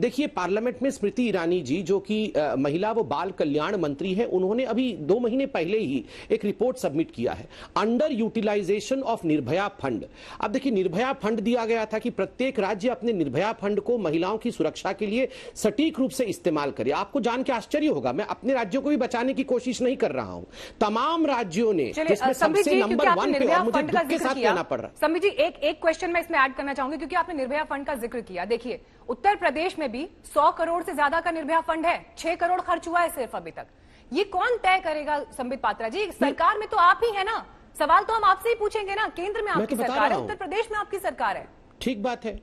देखिए, पार्लियामेंट में स्मृति ईरानी जी, जो कि महिला व बाल कल्याण मंत्री है, उन्होंने अभी 2 महीने पहले ही एक रिपोर्ट सबमिट किया है, under utilization of Nirbhaya fund. अब देखिए, निर्भया फंड दिया गया था कि प्रत्येक राज्य अपने निर्भया फंड को महिलाओं की सुरक्षा के लिए सटीक रूप से इस्तेमाल करे। आपको जान के आश्चर्य होगा, मैं अपने राज्यों को भी बचाने की कोशिश नहीं कर रहा हूं, तमाम राज्यों ने, जिसमें सबसे नंबर 1 पे, और मुझे दुख के साथ कहना पड़ रहा है। संबित जी, एक क्वेश्चन मैं इसमें ऐड करना चाहूंगी, क्योंकि आपने निर्भया फंड का जिक्र किया। देखिए, उत्तर प्रदेश में भी 100 करोड़ से ज्यादा का निर्भया फंड है, 6 करोड़ खर्च हुआ है सिर्फ अभी तक। ये कौन तय करेगा संबित पात्रा जी? सरकार में तो आप ही है ना, सवाल तो हम आपसे ही पूछेंगे ना। केंद्र में आपकी सरकार है, उत्तर प्रदेश में आपकी सरकार है। ठीक बात है,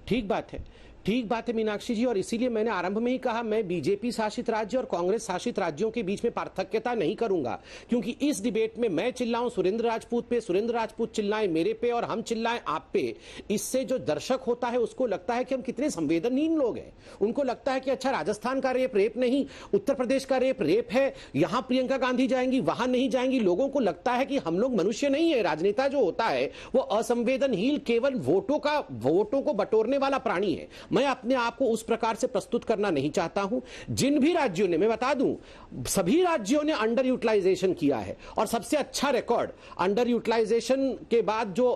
ठीक बात है, ठीक बात है मीनाक्षी जी, और इसीलिए मैंने आरंभ में ही कहा, मैं बीजेपी शासित राज्य और कांग्रेस शासित राज्यों के बीच में पार्थक्यता नहीं करूंगा, क्योंकि इस डिबेट में मैं चिल्लाऊं सुरेंद्र राजपूत पे, सुरेंद्र राजपूत चिल्लाएं मेरे पे, और हम चिल्लाएं आप पे, इससे जो दर्शक होता है उसको लगता है कि हम कितने संवेदनहीन लोग हैं। उनको लगता है कि अच्छा, राजस्थान का रेप नहीं, उत्तर प्रदेश का रेप है, यहां प्रियंका गांधी जाएंगी, वहां नहीं जाएंगी। लोगों को लगता है कि हम लोग मनुष्य नहीं है, राजनेता जो होता है वो असंवेदनहीन, केवल वोटों को बटोरने वाला प्राणी है। मैं अपने आप को उस प्रकार से प्रस्तुत करना नहीं चाहता हूं। जिन भी राज्यों ने, मैं बता दूं, सभी राज्यों ने अंडर यूटिलाइजेशन किया है, और सबसे अच्छा रिकॉर्ड अंडर यूटिलाइजेशन के बाद जो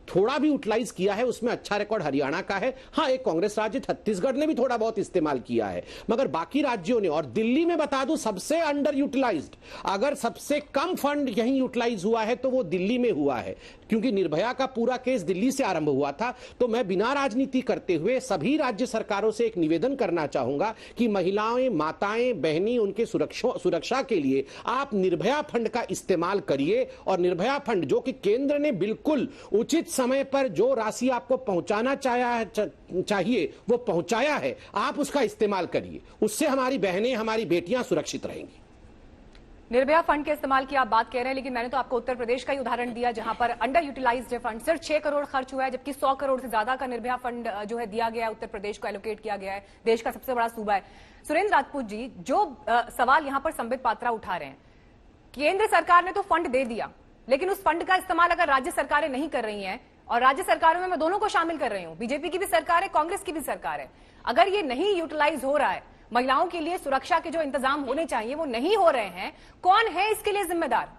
थोड़ा भी यूटिलाइज किया है उसमें अच्छा रिकॉर्ड हरियाणा का है। हां, एक कांग्रेस राज्य छत्तीसगढ़ ने भी थोड़ा बहुत इस्तेमाल किया है, मगर बाकी राज्यों ने, और दिल्ली में बता दूं सबसे अंडर यूटिलाइज्ड, अगर सबसे कम फंड यहीं यूटिलाइज हुआ है तो वो दिल्ली में हुआ है, क्योंकि निर्भया का पूरा केस दिल्ली से आरंभ हुआ था। तो मैं बिना राजनीति करते हुए सभी राज्य सरकारों से एक निवेदन करना चाहूंगा कि महिलाएं, माताएं, बहनी, उनके सुरक्षा के लिए आप निर्भया फंड का इस्तेमाल करिए, और निर्भया फंड जो कि केंद्र ने बिल्कुल उचित समय पर जो राशि आपको पहुंचाना चाहिए वो पहुंचाया है, आप उसका इस्तेमाल करिए। उससे हमारी बहनें, हमारी बेटियां सुरक्षित रहेंगी। निर्भया फंड के इस्तेमाल की आप बात कह रहे हैं, लेकिन मैंने तो आपको उत्तर प्रदेश का ही उदाहरण दिया, जहां पर अंडर यूटिलाइज्ड फंड सिर्फ 6 करोड़ खर्च हुआ है, जबकि 100 करोड़ से ज्यादा का निर्भया फंड जो है दिया गया है, उत्तर प्रदेश को एलोकेट किया गया है, देश का सबसे बड़ा सूबा है। सुरेंद्र राजपूत जी, जो सवाल यहां पर संबित पात्रा उठा रहे हैं, केंद्र सरकार ने तो फंड दे दिया, लेकिन उस फंड का इस्तेमाल अगर राज्य सरकारें नहीं कर रही हैं, और राज्य सरकारों में मैं दोनों को शामिल कर रही हूं, बीजेपी की भी सरकार है, कांग्रेस की भी सरकार है, अगर ये नहीं यूटिलाइज हो रहा है, महिलाओं के लिए सुरक्षा के जो इंतजाम होने चाहिए वो नहीं हो रहे हैं, कौन है इसके लिए जिम्मेदार?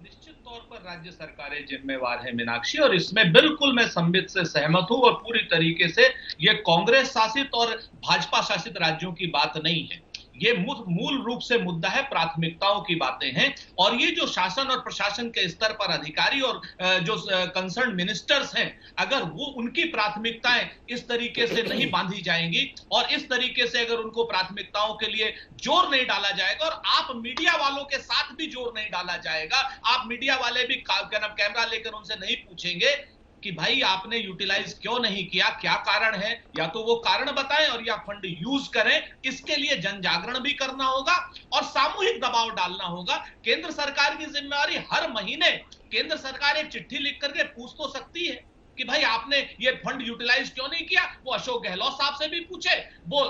निश्चित तौर पर राज्य सरकारें जिम्मेवार है मीनाक्षी, और इसमें बिल्कुल मैं संबित से सहमत हूं, और पूरी तरीके से ये कांग्रेस शासित और भाजपा शासित राज्यों की बात नहीं है। ये मूल रूप से मुद्दा है, प्राथमिकताओं की बातें हैं, और ये जो शासन और प्रशासन के स्तर पर अधिकारी और जो कंसर्न मिनिस्टर्स हैं, अगर वो उनकी प्राथमिकताएं इस तरीके से नहीं बांधी जाएंगी, और इस तरीके से अगर उनको प्राथमिकताओं के लिए जोर नहीं डाला जाएगा, और आप मीडिया वालों के साथ भी जोर नहीं डाला जाएगा, आप मीडिया वाले भी कैमरा लेकर उनसे नहीं पूछेंगे कि भाई आपने यूटिलाइज क्यों नहीं किया, क्या कारण है, या तो वो कारण बताएं और या फंड यूज करें। इसके लिए जन जागरण भी करना होगा और सामूहिक दबाव डालना होगा। केंद्र सरकार की जिम्मेवारी, हर महीने केंद्र सरकार एक चिट्ठी लिख करके पूछ तो सकती है कि भाई आपने ये फंड यूटिलाइज क्यों नहीं किया। वो अशोक गहलोत साहब से भी पूछे, वो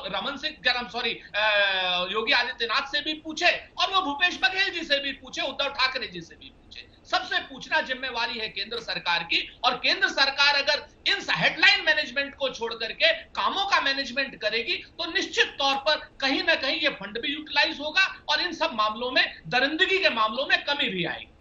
योगी आदित्यनाथ से भी पूछे, और वो भूपेश बघेल जी से भी पूछे, उद्धव ठाकरे जी से भी पूछे। सबसे पूछना जिम्मेवारी है केंद्र सरकार की, और केंद्र सरकार अगर इन हेडलाइन मैनेजमेंट को छोड़ करके कामों का मैनेजमेंट करेगी तो निश्चित तौर पर कहीं ना कहीं ये फंड भी यूटिलाइज होगा, और इन सब मामलों में, दरिंदगी के मामलों में कमी भी आएगी।